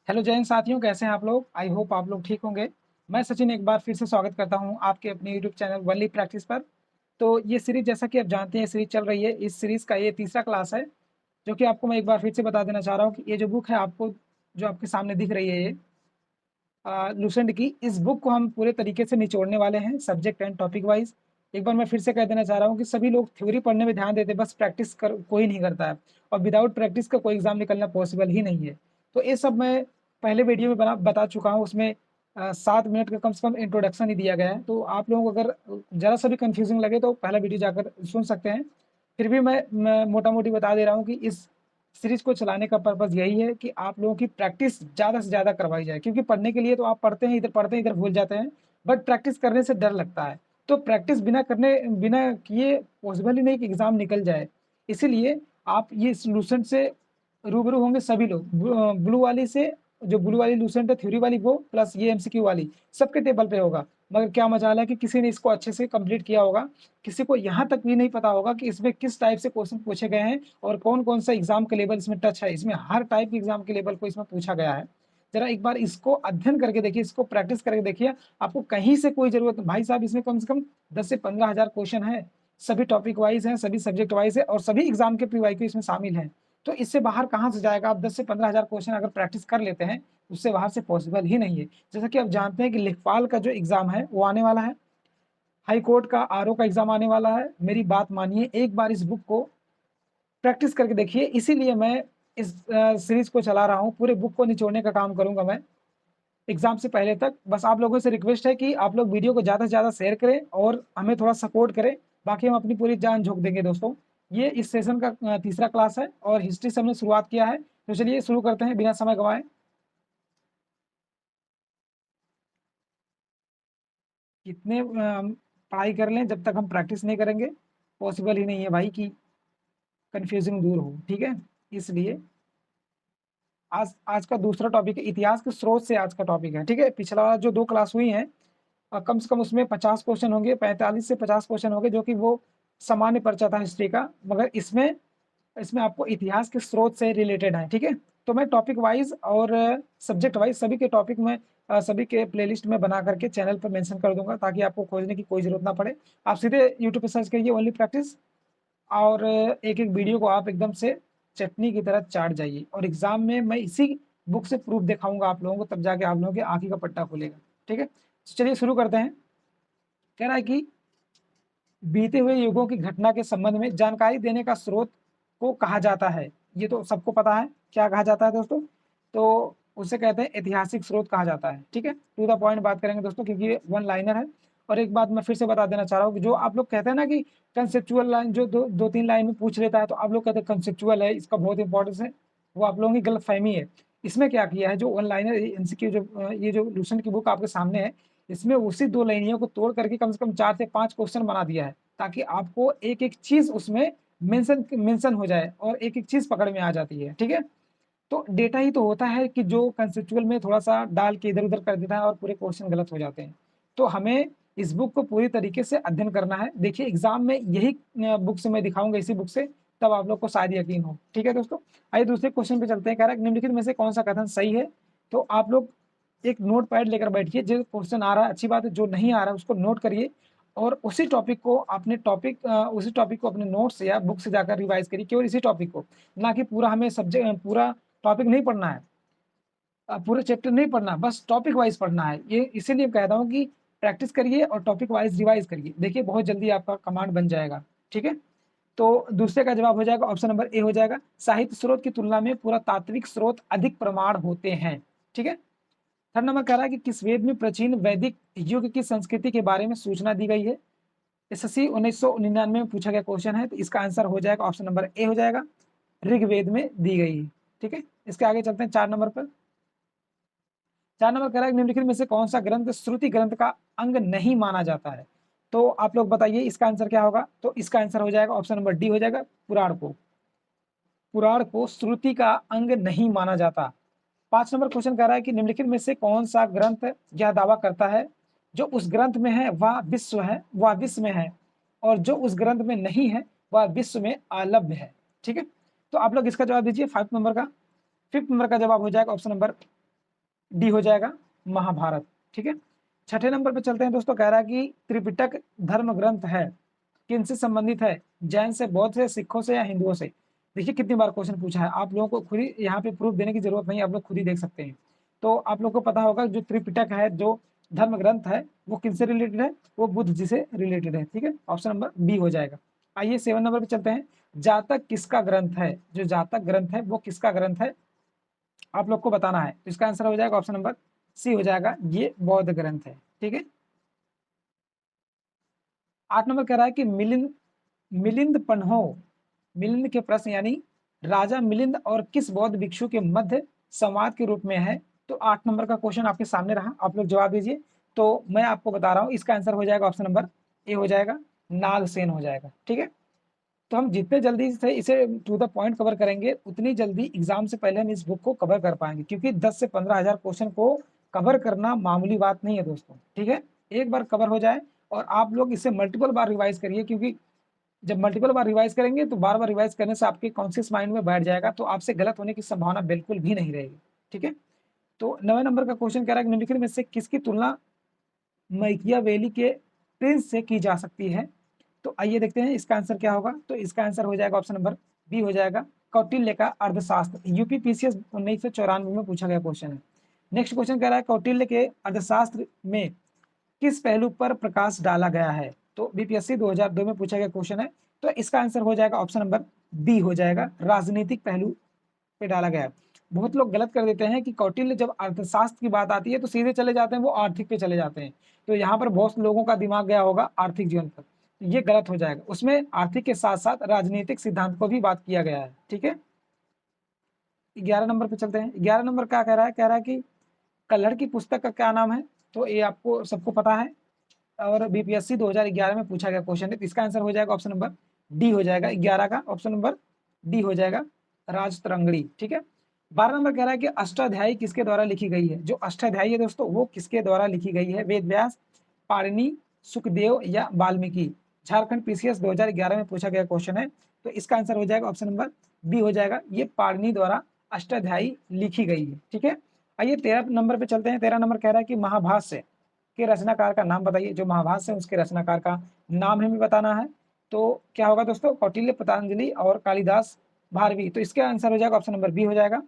Hello जय हिंद साथियों, कैसे हैं आप लोग। आई होप आप लोग ठीक होंगे। मैं सचिन एक बार फिर से स्वागत करता हूं आपके अपने यूट्यूब चैनल वनली प्रैक्टिस पर। तो ये सीरीज जैसा कि आप जानते हैं सीरीज चल रही है। इस सीरीज का ये तीसरा क्लास है, जो कि आपको मैं एक बार फिर से बता देना चाह रहा हूँ कि ये जो बुक है आपको जो आपके सामने दिख रही है ये लुसेंट की, इस बुक को हम पूरे तरीके से निचोड़ने वाले हैं सब्जेक्ट एंड टॉपिक वाइज। एक बार मैं फिर से कह देना चाह रहा हूँ कि सभी लोग थ्योरी पढ़ने में ध्यान देते हैं, बस प्रैक्टिस कर कोई नहीं करता है, और विदाउट प्रैक्टिस का कोई एग्जाम निकलना पॉसिबल ही नहीं है। तो ये सब मैं पहले वीडियो में बता चुका हूँ। उसमें 7 मिनट का कम से कम इंट्रोडक्शन ही दिया गया है। तो आप लोगों को अगर ज़रा सा भी कन्फ्यूजिंग लगे तो पहला वीडियो जाकर सुन सकते हैं। फिर भी मैं मोटा मोटी बता दे रहा हूँ कि इस सीरीज को चलाने का पर्पज़ यही है कि आप लोगों की प्रैक्टिस ज़्यादा से ज़्यादा करवाई जाए, क्योंकि पढ़ने के लिए तो आप पढ़ते हैं इधर भूल जाते हैं, बट प्रैक्टिस करने से डर लगता है। तो प्रैक्टिस बिना किए पॉसिबल ही नहीं कि एग्ज़ाम निकल जाए। इसीलिए आप ये लूसेंट से रूबरू होंगे सभी लोग। ब्लू वाली से, जो ब्लू वाली लूसेंट है थ्योरी वाली वो, प्लस ये एमसीक्यू वाली, सबके टेबल पे होगा। मगर क्या मजाल है कि किसी ने इसको अच्छे से कंप्लीट किया होगा, किसी को यहाँ तक भी नहीं पता होगा कि इसमें किस टाइप से क्वेश्चन पूछे गए हैं और कौन-कौन सा एग्ज़ाम के लेवल इसमें टच है। इसमें हर टाइप के एग्ज़ाम के लेवल को इसमें पूछा गया है। ज़रा एक बार इसको अध्ययन करके देखिए, इसको प्रैक्टिस करके देखिए, आपको कहीं से कोई ज़रूरत भाई साहब इसमें कम से कम 10 से 15,000 क्वेश्चन हैं। सभी टॉपिक वाइज़ हैं, सभी सब्जेक्ट वाइज़ है और सभी एग्ज़ाम के प्रीवाईक्यू इसमें शामिल हैं। तो इससे बाहर कहाँ से जाएगा? आप 10 से 15,000 क्वेश्चन अगर प्रैक्टिस कर लेते हैं, उससे बाहर से पॉसिबल ही नहीं है। जैसा कि आप जानते हैं कि लेखपाल का जो एग्ज़ाम है, वो आने वाला है। हाई कोर्ट का आरओ का एग्ज़ाम आने वाला है। मेरी बात मानिए, एक बार इस बुक को प्रैक्टिस करके देखिए। इसीलिए मैं इस सीरीज़ को चला रहा हूँ, पूरे बुक को निचोड़ने का काम करूँगा मैं, एग्ज़ाम से पहले तक। बस आप लोगों से रिक्वेस्ट है कि आप लोग वीडियो को ज़्यादा से ज़्यादा शेयर करें और हमें थोड़ा सपोर्ट करें, बाकी हम अपनी पूरी जान झोंक देंगे दोस्तों। ये इस सेशन का तीसरा क्लास है और हिस्ट्री से हमने शुरुआत किया है, तो चलिए शुरू करते हैं बिना समय गँवाए। कितने पढ़ाई कर लें, जब तक हम प्रैक्टिस नहीं करेंगे, पॉसिबल ही नहीं है भाई कि कन्फ्यूज़िंग दूर हो, ठीक है? इसलिए आज आज का दूसरा टॉपिक है, इतिहास के स्रोत से आज का टॉपिक है, ठीक है? पिछला वाला जो 2 क्लास हुई हैं, कम से कम उसमें 50 क्वेश्चन होंगे, 45 से 50 क्वेश्चन होंगे, जो कि वो सामान्य पर्चा था हिस्ट्री का। मगर इसमें इसमें आपको इतिहास के स्रोत से रिलेटेड है, ठीक है? तो मैं टॉपिक वाइज़ और सब्जेक्ट वाइज़ सभी के टॉपिक में सभी के प्लेलिस्ट में बना करके चैनल पर मेंशन कर दूँगा, ताकि आपको खोजने की कोई ज़रूरत ना पड़े। आप सीधे यूट्यूब पे सर्च करिए ओनली प्रैक्टिस, और एक-एक वीडियो को आप एकदम से चटनी की तरह चाट जाइए, और एग्ज़ाम में मैं इसी बुक से प्रूफ दिखाऊँगा आप लोगों को, तब जाके आप लोगों की आँखों का पट्टा खुलेगा, ठीक है? तो चलिए शुरू करते हैं। कह रहा है कि बीते हुए युगों की घटना के संबंध में जानकारी देने का स्रोत को कहा जाता है। ये तो सबको पता है, क्या कहा जाता है दोस्तों? तो उसे कहते हैं ऐतिहासिक स्रोत कहा जाता है, ठीक है? टू द पॉइंट बात करेंगे दोस्तों, क्योंकि ये वन लाइनर है। और एक बात मैं फिर से बता देना चाह रहा हूँ कि जो आप लोग कहते हैं ना कि कंसेप्चुअल लाइन जो 2-3 लाइन में पूछ लेता है, तो आप लोग कहते हैं कंसेप्चुअल है, इसका बहुत इंपॉर्टेंस है, वो आप लोगों की गलतफ़हमी है। इसमें क्या किया है, जो वन लाइनर एमसीक्यू जो ये जो लूसेंट की बुक आपके सामने है, इसमें उसी 2 लाइनियों को तोड़ करके कम से कम 4 से 5 क्वेश्चन बना दिया है, ताकि आपको एक-एक चीज़ उसमें मेंशन हो जाए और एक-एक चीज़ पकड़ में आ जाती है, ठीक है? तो डेटा ही तो होता है कि जो कंसेप्चुअल में थोड़ा-सा डाल के इधर-उधर कर देता है और पूरे क्वेश्चन गलत हो जाते हैं। तो हमें इस बुक को पूरी तरीके से अध्ययन करना है। देखिए एग्ज़ाम में यही बुक से मैं दिखाऊँगा, इसी बुक से, तब आप लोग को शायद यकीन हो। ठीक है दोस्तों? आइए दूसरे क्वेश्चन पे चलते हैं। कह रहा है निम्नलिखित में से कौन-सा कथन सही है? तो आप लोग एक नोटपैड लेकर बैठिए, जो क्वेश्चन आ रहा है अच्छी बात है, जो नहीं आ रहा है उसको नोट करिए, और उसी टॉपिक को अपने नोट्स या बुक से जाकर रिवाइज़ करिए, केवल इसी टॉपिक को। ना कि पूरा हमें पूरा टॉपिक नहीं पढ़ना है, पूरा चैप्टर नहीं पढ़ना, बस टॉपिक वाइज़ पढ़ना है। ये इसीलिए कहता हूँ कि प्रैक्टिस करिए और टॉपिक वाइज़ रिवाइज़ करिए। देखिए बहुत जल्दी आपका कमांड बन जाएगा, ठीक है? तो दूसरे का जवाब हो जाएगा, ऑप्शन नंबर ए हो जाएगा। साहित्य स्रोत की तुलना में पुरातात्विक स्रोत अधिक प्रमाण होते हैं, ठीक है? थर्ड नंबर कह रहा है कि किस वेद में प्राचीन वैदिक युग की संस्कृति के बारे में सूचना दी गई है? एसएससी 1999 में पूछा गया क्वेश्चन है, तो इसका आंसर हो जाएगा ऑप्शन नंबर ए हो जाएगा, ऋग्वेद में दी गई है, ठीक है? इसके आगे चलते हैं 4 नंबर पर। 4 नंबर कह रहा है निम्नलिखित में से कौन-सा ग्रंथ श्रुति ग्रंथ का अंग नहीं माना जाता है? तो आप लोग बताइए इसका आंसर क्या होगा? तो इसका आंसर हो जाएगा ऑप्शन नंबर डी हो जाएगा, पुराण को। पुराण को श्रुति का अंग नहीं माना जाता। 5 नंबर क्वेश्चन कह रहा है कि निम्नलिखित में से कौन-सा ग्रंथ यह दावा करता है, जो उस ग्रंथ में है वह विश्व में है, और जो उस ग्रंथ में नहीं है, वह विश्व में अलभ्य है। ठीक है? तो आप लोग इसका जवाब दीजिए 5 नंबर का। 5th नंबर का जवाब हो जाएगा ऑप्शन नंबर डी हो जाएगा महाभारत। ठीक है, छठे नंबर पे चलते हैं दोस्तों। कह रहा है कि त्रिपिटक धर्म ग्रंथ है, किनसे संबंधित है? जैन से, बौद्ध से, सिखों से या हिंदुओं से? देखिए कितनी बार क्वेश्चन पूछा है, आप लोगों को खुद ही यहाँ पे प्रूफ देने की जरूरत नहीं, आप लोग खुद ही देख सकते हैं। तो आप लोग को पता होगा जो त्रिपिटक है, जो धर्म ग्रंथ है, वो किनसे रिलेटेड है? वो बुद्ध जी से रिलेटेड है। ठीक है, ऑप्शन नंबर बी हो जाएगा। आइए 7 नंबर पे चलते हैं। जातक किसका ग्रंथ है? जो जातक ग्रंथ है वो किसका ग्रंथ है, आप लोग को बताना है। तो इसका आंसर हो जाएगा ऑप्शन नंबर सी हो जाएगा, ये बौद्ध ग्रंथ है। ठीक है, 8 नंबर कह रहा है कि मिलिंद मिलिंद पन्हो, मिलिंद के प्रश्न यानी राजा मिलिंद और किस बौद्ध भिक्षु के मध्य संवाद के रूप में है? तो 8 नंबर का क्वेश्चन आपके सामने रहा, आप लोग जवाब दीजिए। तो मैं आपको बता रहा हूं, इसका आंसर हो जाएगा ऑप्शन नंबर ए हो जाएगा, नागसेन हो जाएगा। ठीक है, तो हम जितने जल्दी से इसे टू द पॉइंट कवर करेंगे, उतनी जल्दी एग्जाम से पहले हम इस बुक को कवर कर पाएंगे, क्योंकि 10 से 15 हज़ार क्वेश्चन को कवर करना मामूली बात नहीं है दोस्तों। ठीक है, एक बार कवर हो जाए और आप लोग इसे मल्टीपल बार रिवाइज करिए, क्योंकि जब मल्टीपल बार रिवाइज करेंगे तो बार बार रिवाइज करने से आपके कॉन्शियस माइंड में बैठ जाएगा, तो आपसे गलत होने की संभावना बिल्कुल भी नहीं रहेगी। ठीक है, तो 9वें नंबर का क्वेश्चन कह रहा है कि निम्नलिखित में से किसकी तुलना मैकियावेली के प्रिंस से की जा सकती है? तो आइए देखते हैं इसका आंसर क्या होगा। तो इसका आंसर हो जाएगा ऑप्शन नंबर बी हो जाएगा, कौटिल्य का अर्थशास्त्र। यूपी पीसीएस 1994 में पूछा गया क्वेश्चन है। नेक्स्ट क्वेश्चन कह रहा है कौटिल्य के अर्थशास्त्र में किस पहलू पर प्रकाश डाला गया है? तो बीपीएससी 2002 में पूछा गया क्वेश्चन है। तो इसका आंसर हो जाएगा ऑप्शन नंबर बी हो जाएगा, राजनीतिक पहलू पे डाला गया है। बहुत लोग गलत कर देते हैं कि कौटिल्य जब अर्थशास्त्र की बात आती है तो सीधे चले जाते हैं, वो आर्थिक पे चले जाते हैं। तो यहाँ पर बहुत लोगों का दिमाग गया होगा आर्थिक जीवन पर, ये गलत हो जाएगा। उसमें आर्थिक के साथ साथ राजनीतिक सिद्धांत को भी बात किया गया है। ठीक है, 11 नंबर पे चलते हैं। 11 नंबर क्या कह रहा है? कह रहा है कि कल्हड़ की पुस्तक का क्या नाम है? तो ये आपको सबको पता है और बीपीएससी 2011 में पूछा गया क्वेश्चन है। तो इसका आंसर हो जाएगा ऑप्शन नंबर डी हो जाएगा, 11 का ऑप्शन नंबर डी हो जाएगा, राजतरंगड़ी। ठीक है, 12 नंबर कह रहा है कि अष्टाध्यायी किसके द्वारा लिखी गई है? जो अष्टाध्यायी है दोस्तों, वो किसके द्वारा लिखी गई है? वेद व्यास, पाणिनि, सुखदेव या वाल्मीकि? झारखंड पीसीएस 2011 में पूछा गया क्वेश्चन है। तो इसका आंसर हो जाएगा ऑप्शन नंबर बी हो जाएगा, ये पाणिनि द्वारा अष्टाध्यायी लिखी गई है। ठीक है, आइए 13 नंबर पे चलते हैं। 13 नंबर कह रहा है कि महाभाष्य के रचनाकार का नाम बताइए। जो महाभाष्य है उसके रचनाकार का नाम हमें बताना है। तो क्या होगा दोस्तों? कौटिल्य, पतंजलि और कालिदास भारवी। तो इसका आंसर हो जाएगा ऑप्शन नंबर बी हो जाएगा,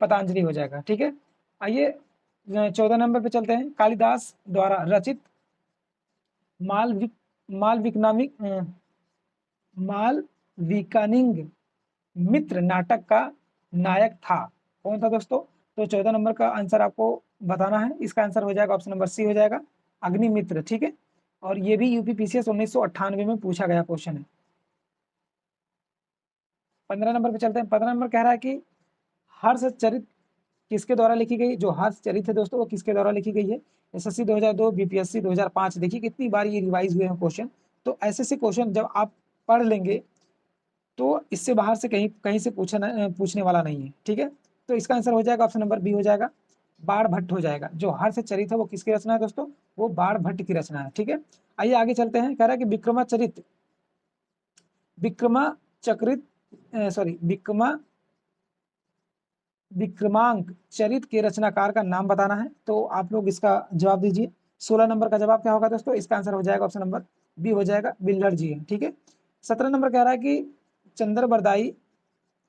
पतंजलि हो जाएगा। ठीक है, आइए 14 नंबर पे चलते हैं। कालिदास द्वारा रचित मालविक मालविकनामिक मालविकानिंग मित्र नाटक का नायक था, कौन था दोस्तों? तो 14 नंबर का आंसर आपको बताना है। इसका आंसर हो जाएगा ऑप्शन नंबर सी हो जाएगा, अग्निमित्र। ठीक है, और ये भी यूपी पीसीएस 1998 में पूछा गया क्वेश्चन है। 15 नंबर पे चलते हैं। 15 नंबर कह रहा है कि हर्षचरित किसके द्वारा लिखी गई? जो हर्षचरित है दोस्तों, वो किसके द्वारा लिखी गई है? SSC 2002, BPSC 2005। देखिए कितनी बार ये रिवाइज हुए हैं क्वेश्चन। तो ऐसे क्वेश्चन जब आप पढ़ लेंगे तो इससे बाहर से कहीं कहीं से पूछने वाला नहीं है। ठीक है, तो इसका आंसर हो जाएगा ऑप्शन नंबर बी हो जाएगा, बाण भट्ट हो जाएगा। जो हर्षचरित है वो किसकी रचना है दोस्तों? वो बाण भट्ट की रचना है। ठीक है, आइए आगे चलते हैं। कह रहा है कि विक्रमांक चरित के रचनाकार का नाम बताना है। तो आप लोग इसका जवाब दीजिए। 16 नंबर का जवाब क्या होगा दोस्तों? इसका आंसर हो जाएगा ऑप्शन नंबर बी हो जाएगा, बिल्लर जी है। ठीक है, 17 नंबर कह रहा है कि चंद्रबरदाई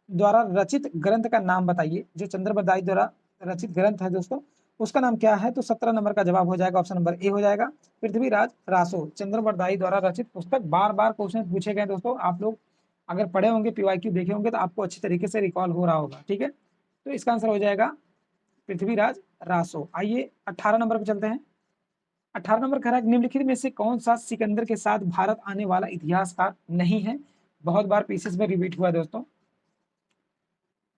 द्वारा रचित ग्रंथ का नाम बताइए। जो चंद्रबरदाई द्वारा रचित ग्रंथ है दोस्तों, उसका नाम क्या है? तो 17 नंबर का जवाब हो जाएगा ऑप्शन नंबर ए हो जाएगा, पृथ्वीराज रासो। चंद्रबरदाई द्वारा रचित पुस्तक, बार बार क्वेश्चन पूछे गए दोस्तों। आप लोग अगर पढ़े होंगे, पीवाईक्यू देखे होंगे, तो आपको अच्छी तरीके से रिकॉल हो रहा होगा। ठीक है, तो इसका आंसर हो जाएगा पृथ्वीराज रासो। आइए 18 नंबर पे चलते हैं। 18 नंबर कह रहा है निम्नलिखित में से कौन सा सिकंदर के साथ भारत आने वाला इतिहासकार नहीं है? बहुत बार पीसीएस में रिपीट हुआ है दोस्तों।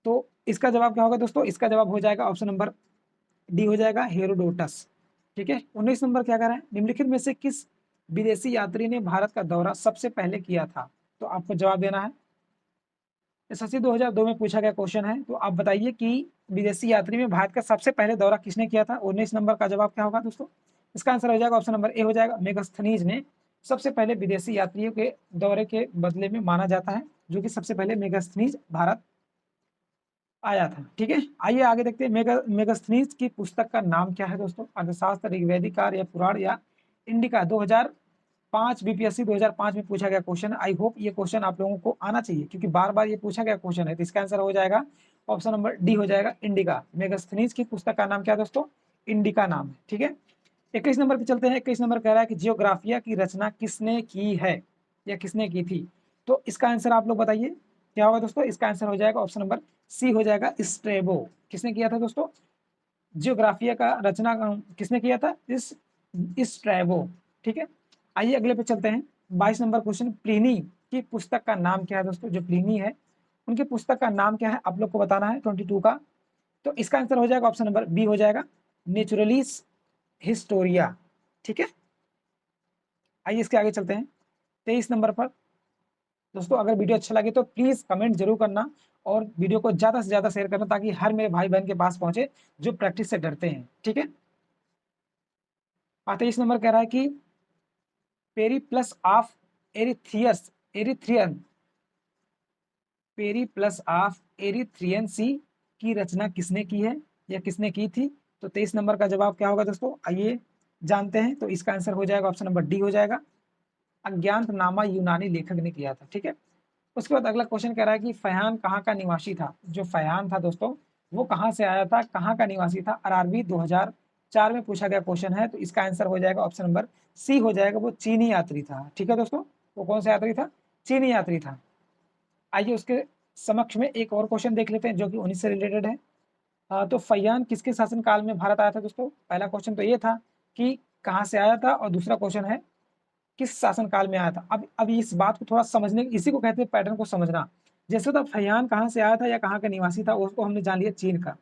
तो इसका जवाब क्या होगा दोस्तों? इसका जवाब हो जाएगा ऑप्शन नंबर डी हो जाएगा, हेरोडोटस। ठीक है, 19 नंबर क्या कह रहा है? निम्नलिखित में से किस विदेशी यात्री ने भारत का दौरा सबसे पहले किया था? तो आपको जवाब देना है। एसएससी 2002 में पूछा गया क्वेश्चन है। तो आप बताइए कि विदेशी यात्री में भारत का सबसे पहले दौरा किसने किया था? 19 नंबर का जवाब क्या होगा दोस्तों? इसका आंसर हो जाएगा ऑप्शन नंबर ए हो जाएगा, मेगास्थनीज ने सबसे पहले विदेशी यात्रियों के दौरे के बदले में माना जाता है, जो कि सबसे पहले मेगास्थनीज भारत आया था। ठीक है, आइए आगे देखते हैं। मेगास्थनीज की पुस्तक का नाम क्या है दोस्तों? अर्थशास्त्र, ऋग्वेदिक या पुराण या इंडिका। 2005 बीपीएससी 2005 में पूछा गया क्वेश्चन। आई होप ये क्वेश्चन आप लोगों को आना चाहिए, क्योंकि बार बार ये पूछा गया क्वेश्चन है। तो इसका आंसर हो जाएगा ऑप्शन नंबर डी हो जाएगा, इंडिका। मेगास्थनीज की पुस्तक का नाम क्या है दोस्तों? इंडिका नाम है। ठीक है, 21 नंबर पे चलते हैं। 21 नंबर कह रहा है कि जियोग्राफिया की रचना किसने की है या किसने की थी? तो इसका आंसर आप लोग बताइए क्या होगा दोस्तों? इसका आंसर हो जाएगा ऑप्शन नंबर सी हो जाएगा, स्ट्रेबो। किसने किया था दोस्तों? जियोग्राफिया का रचना किसने किया था? इस स्ट्रेबो। ठीक है, आइए अगले पे चलते हैं। 22 नंबर क्वेश्चन, प्लिनी की पुस्तक का नाम क्या है दोस्तों? जो प्लिनी है उनकी पुस्तक का नाम क्या है आप लोग को बताना है, 22 का। तो इसका आंसर हो जाएगा ऑप्शन नंबर बी हो जाएगा, नेचुरलिस हिस्टोरिया। ठीक है, आइए इसके आगे चलते हैं। 23 नंबर पर दोस्तों, अगर वीडियो अच्छा लगे तो प्लीज कमेंट जरूर करना और वीडियो को ज्यादा से ज्यादा शेयर करना, ताकि हर मेरे भाई बहन के पास पहुंचे जो प्रैक्टिस से डरते हैं। ठीक है, 23 नंबर कह रहा है कि पेरीप्लस ऑफ एरिथियस Erythraean Periplus of Erythraean Sea की रचना किसने की है या किसने की थी? तो 23 नंबर का जवाब क्या होगा दोस्तों? आइए जानते हैं। तो इसका आंसर हो जाएगा ऑप्शन नंबर डी हो जाएगा, अज्ञातनामा यूनानी लेखक ने किया था। ठीक है, उसके बाद अगला क्वेश्चन कह रहा है कि फयान कहाँ का निवासी था? जो फयान था दोस्तों वो कहाँ से आया था, कहाँ का निवासी था? आरआरबी 2004 में पूछा गया क्वेश्चन है। तो इसका आंसर हो जाएगा ऑप्शन नंबर सी हो जाएगा, वो चीनी यात्री था। ठीक है दोस्तों, वो कौन सा यात्री था? चीनी यात्री था। आइए उसके समक्ष में एक और क्वेश्चन देख लेते हैं जो कि उन्हीं से रिलेटेड है। तो फैयान किसके शासन काल में भारत आया था दोस्तों? पहला क्वेश्चन तो ये था कि कहाँ से आया था, और दूसरा क्वेश्चन है किस शासन काल में आया था। अब इस बात को थोड़ा समझने, इसी को कहते हैं पैटर्न को समझना। जैसे तो फैयान कहाँ से आया था या कहाँ का निवासी था, उसको हमने जान लिया चीन का।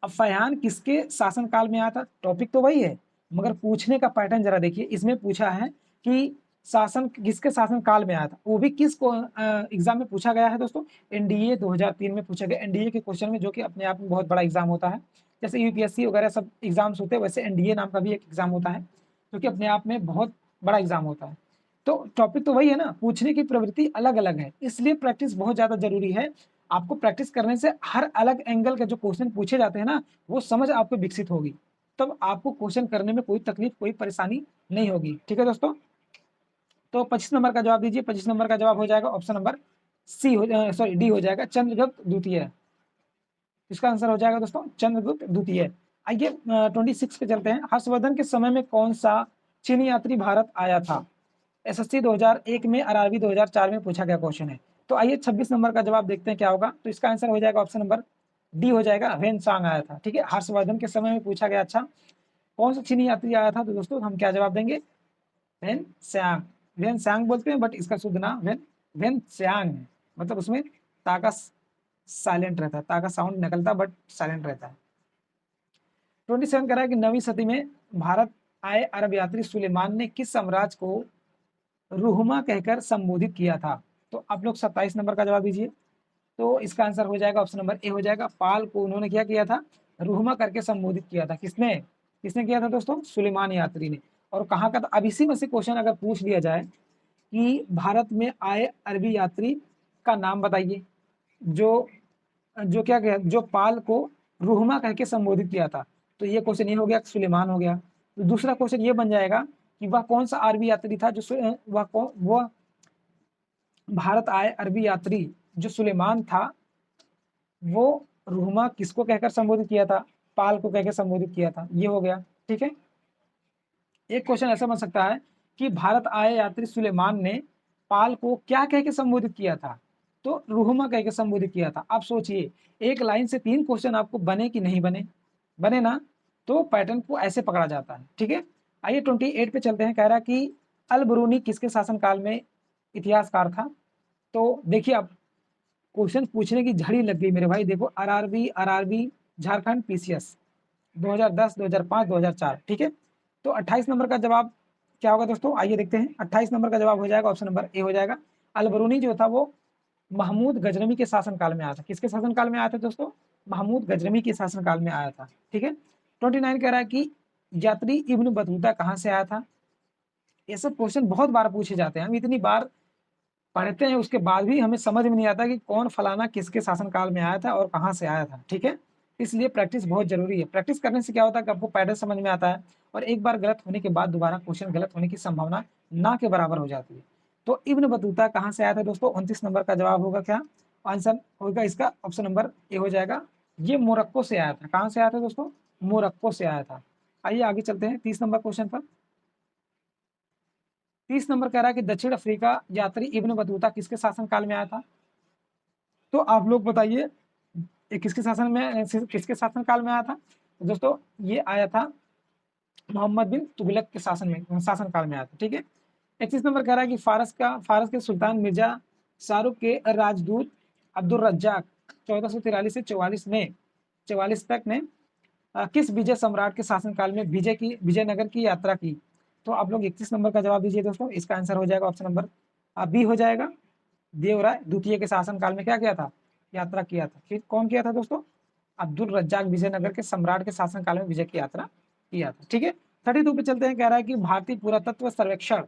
अब फैयान किसके शासन काल में आया था, टॉपिक तो वही है, मगर पूछने का पैटर्न जरा देखिए। इसमें पूछा है कि शासन किसके शासन काल में आया था, वो भी किस को एग्जाम में पूछा गया है दोस्तों? एनडीए 2003 में पूछा गया। एनडीए के क्वेश्चन में, जो कि अपने आप में बहुत बड़ा एग्जाम होता है, जैसे यूपीएससी वगैरह सब एग्जाम्स होते हैं, वैसे एनडीए नाम का भी एक एग्जाम होता है, जो कि अपने आप में बहुत बड़ा एग्जाम होता है। तो टॉपिक तो वही है ना, पूछने की प्रवृत्ति अलग अलग है, इसलिए प्रैक्टिस बहुत ज्यादा जरूरी है। आपको प्रैक्टिस करने से हर अलग एंगल के जो क्वेश्चन पूछे जाते हैं ना, वो समझ आपको विकसित होगी, तब आपको क्वेश्चन करने में कोई तकलीफ, कोई परेशानी नहीं होगी। ठीक है दोस्तों, तो 25 नंबर का जवाब दीजिए। 25 नंबर का जवाब हो जाएगा ऑप्शन नंबर सी हो, सॉरी डी हो जाएगा, चंद्रगुप्त द्वितीय। इसका आंसर हो जाएगा दोस्तों चंद्रगुप्त द्वितीय। आइए 26 पे चलते हैं। हर्षवर्धन के समय में कौन सा चीनी यात्री भारत आया था? एसएससी 2001 में, आरआरबी 2004 में पूछा गया क्वेश्चन है। तो आइए 26 नंबर का जवाब देखते हैं क्या होगा। तो इसका आंसर हो जाएगा ऑप्शन नंबर डी हो जाएगा, वेन सांग आया था। ठीक है, हर्षवर्धन के समय में पूछा गया। अच्छा, कौन सा चीनी यात्री आया था? तो दोस्तों हम क्या जवाब देंगे? Hiuen Tsang. वेन सांग बोलते हैं, बट इसका शुद्ध नाम वेन वेन सांग है। मतलब उसमें ताका साइलेंट रहता है, ताका साउंड निकलता बट साइलेंट रहता है। 27 कह रहा है कि 9वीं सदी में भारत आए अरब यात्री सुलेमान ने किस साम्राज्य को रुहमा कहकर संबोधित किया था? तो आप लोग 27 नंबर का जवाब दीजिए। तो इसका आंसर हो जाएगा ऑप्शन नंबर ए हो जाएगा, पाल को उन्होंने क्या किया था? रुहमा करके संबोधित किया था। किसने किसने किया था दोस्तों? सुलेमान यात्री ने। और कहाँ का था? अब इसी में से क्वेश्चन अगर पूछ लिया जाए कि भारत में आए अरबी यात्री का नाम बताइए, जो जो क्या किया, जो पाल को रुहमा कह के संबोधित किया था, तो ये क्वेश्चन ये हो गया, सुलेमान हो गया। तो दूसरा क्वेश्चन ये बन जाएगा कि वह कौन सा अरबी यात्री था जो वह भारत आए अरबी यात्री जो सुलेमान था, वो रुहमा किसको कहकर संबोधित किया था? पाल को कहकर संबोधित किया था। ये हो गया। ठीक है, एक क्वेश्चन ऐसा बन सकता है कि भारत आए यात्री सुलेमान ने पाल को क्या कह के संबोधित किया था? तो रुहमा कह के संबोधित किया था। आप सोचिए, एक लाइन से 3 क्वेश्चन आपको बने कि नहीं बने? बने ना, तो पैटर्न को ऐसे पकड़ा जाता है। ठीक है, आइए 28 पे चलते हैं। कह रहा है कि अल बरूनी किसके शासन काल में इतिहासकार था? तो देखिए, आप क्वेश्चन पूछने की झड़ी लग गई मेरे भाई। देखो, आरआरबी झारखंड पीसीएस 2010, 2005, 2004। ठीक है, तो 28 नंबर का जवाब क्या होगा दोस्तों? आइए देखते हैं। 28 नंबर का जवाब हो जाएगा ऑप्शन नंबर ए हो जाएगा, अलबरूनी जो था वो महमूद गजनवी के शासन काल में आया था। किसके शासन काल में आया था दोस्तों? महमूद गजनवी के शासन काल में आया था। ठीक है, 29 कह रहा है कि यात्री इब्न बतूता कहाँ से आया था? ये सब क्वेश्चन बहुत बार पूछे जाते हैं, हम इतनी बार पढ़ते हैं उसके बाद भी हमें समझ में नहीं आता कि कौन फलाना किसके शासनकाल में आया था और कहाँ से आया था। ठीक है, इसलिए प्रैक्टिस बहुत जरूरी है। प्रैक्टिस करने से क्या होता है कि आपको पैटर्न समझ में आता है और एक बार गलत होने के बाद दोबारा क्वेश्चन गलत होने की संभावना ना के बराबर हो जाती है। तो इब्न बतूता कहाँ से आया था दोस्तों? 29 नंबर का जवाब होगा क्या? आंसर होगा इसका ऑप्शन नंबर ए हो जाएगा। ये मोरक्को से आया था। कहाँ से आया था दोस्तों? मोरक्को से आया था। आइए आगे चलते हैं 30 नंबर क्वेश्चन पर। 30 नंबर कह रहा है कि दक्षिण अफ्रीका यात्री इब्न बतूता किसके शासनकाल में आया था? तो आप लोग बताइए ये किसके शासनकाल में आया था? तो दोस्तों ये आया था मोहम्मद बिन तुगलक के शासनकाल में आया था। ठीक है, 31 नंबर कह रहा है कि फारस के सुल्तान मिर्जा शाहरुख के राजदूत अब्दुल रज्जाक 1443 से 44 तक ने किस विजय सम्राट के शासनकाल में विजयनगर की यात्रा की? तो आप लोग 31 नंबर का जवाब दीजिए दोस्तों। इसका आंसर हो जाएगा ऑप्शन नंबर बी हो जाएगा। देवराय द्वितीय के शासनकाल में क्या किया था? यात्रा किया था। फिर कौन किया था दोस्तों? अब्दुल रज्जाक विजयनगर के सम्राट के शासनकाल में विजय की यात्रा किया था। ठीक है, 32 पे चलते हैं। कह रहा है कि भारतीय पुरातत्व सर्वेक्षण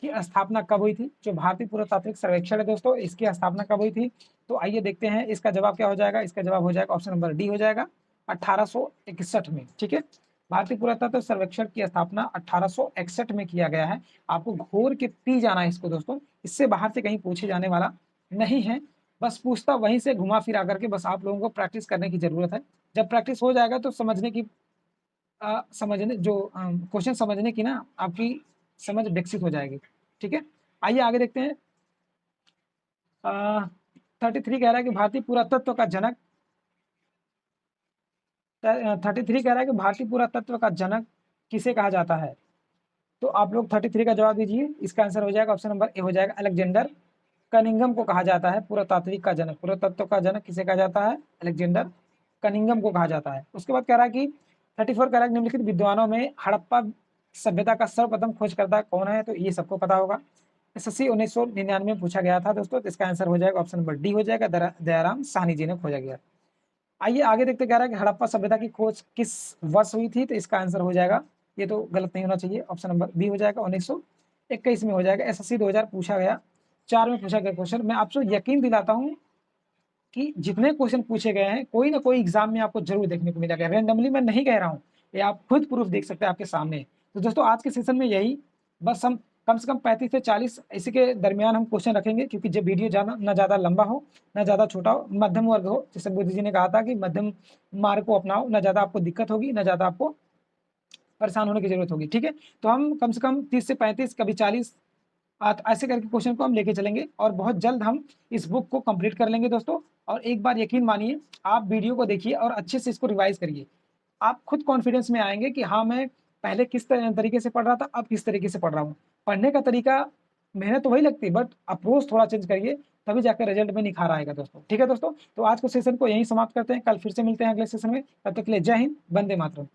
की स्थापना कब हुई थी? जो भारतीय पुरातात्विक सर्वेक्षण है दोस्तों, इसकी स्थापना कब हुई थी? तो आइए देखते हैं इसका जवाब क्या हो जाएगा। इसका जवाब हो जाएगा ऑप्शन नंबर डी हो जाएगा 1861 में। ठीक है, भारतीय पुरातत्व सर्वेक्षण की स्थापना 1861 में किया गया है। आपको घोर के पी जाना है इसको दोस्तों, इससे बाहर से कहीं पूछे जाने वाला नहीं है। बस पूछता वहीं से घुमा फिरा करके, बस आप लोगों को प्रैक्टिस करने की जरूरत है। जब प्रैक्टिस हो जाएगा तो समझने की समझने जो क्वेश्चन समझने की ना आपकी समझ विकसित हो जाएगी। ठीक है, आइए आगे देखते हैं। 33 कह रहा है कि भारतीय पुरातत्व का जनक 33 कह रहा है कि भारतीय पुरातत्व का जनक किसे कहा जाता है? तो आप लोग 33 का जवाब दीजिए। इसका आंसर हो जाएगा ऑप्शन नंबर ए हो जाएगा। अलेक्जेंडर कनिंगम को कहा जाता है पुरातात्विक का जनक। पुरातत्व का जनक किसे कहा जाता है? अलेक्जेंडर कनिंगम को कहा जाता है। उसके बाद कह रहा है कि 34 कह रहा है कि निम्नलिखित विद्वानों में हड़प्पा सभ्यता का सर्वप्रथम खोजकर्ता कौन है? तो ये सबको पता होगा। SSC 1999 में पूछा गया था दोस्तों। तो इसका आंसर हो जाएगा ऑप्शन नंबर डी हो जाएगा। दयाराम साहनी जी ने खोजा गया। आइए आगे देखते, कह रहा है कि हड़प्पा सभ्यता की खोज किस वर्ष हुई थी? तो इसका आंसर हो जाएगा, ये तो गलत नहीं होना चाहिए, ऑप्शन नंबर बी हो जाएगा 1921 में हो जाएगा। SSC 2000 पूछा गया, 4 में पूछा गया क्वेश्चन। मैं आपसे यकीन दिलाता हूँ कि जितने क्वेश्चन पूछे गए हैं कोई ना कोई एग्जाम में आपको जरूर देखने को मिलेगा। रैंडमली मैं नहीं कह रहा हूँ, ये आप खुद प्रूफ देख सकते हैं आपके सामने। तो दोस्तों आज के सेशन में यही, बस हम कम से कम 35 से 40 इसी के दरमियान हम क्वेश्चन रखेंगे, क्योंकि जब वीडियो ना ज़्यादा लंबा हो ना ज़्यादा छोटा हो, मध्यम वर्ग हो। जैसे बुद्ध जी ने कहा था कि मध्यम मार्ग को अपनाओ, ना ज़्यादा आपको दिक्कत होगी ना ज़्यादा आपको परेशान होने की जरूरत होगी। ठीक है, तो हम कम से कम 30 से 35 कभी 40 ऐसे करके क्वेश्चन को हम लेके चलेंगे और बहुत जल्द हम इस बुक को कंप्लीट कर लेंगे दोस्तों। और एक बार यकीन मानिए, आप वीडियो को देखिए और अच्छे से इसको रिवाइज करिए। आप खुद कॉन्फिडेंस में आएंगे कि हाँ, मैं पहले किस तरीके से पढ़ रहा था, अब किस तरीके से पढ़ रहा हूँ। पढ़ने का तरीका, मेहनत तो वही लगती है, बट अप्रोच थोड़ा चेंज करिए, तभी जाकर रिजल्ट में निखार आएगा दोस्तों। ठीक है दोस्तों, तो आज के सेशन को यहीं समाप्त करते हैं। कल फिर से मिलते हैं अगले सेशन में। तब तक के लिए जय हिंद, वंदे मातरम।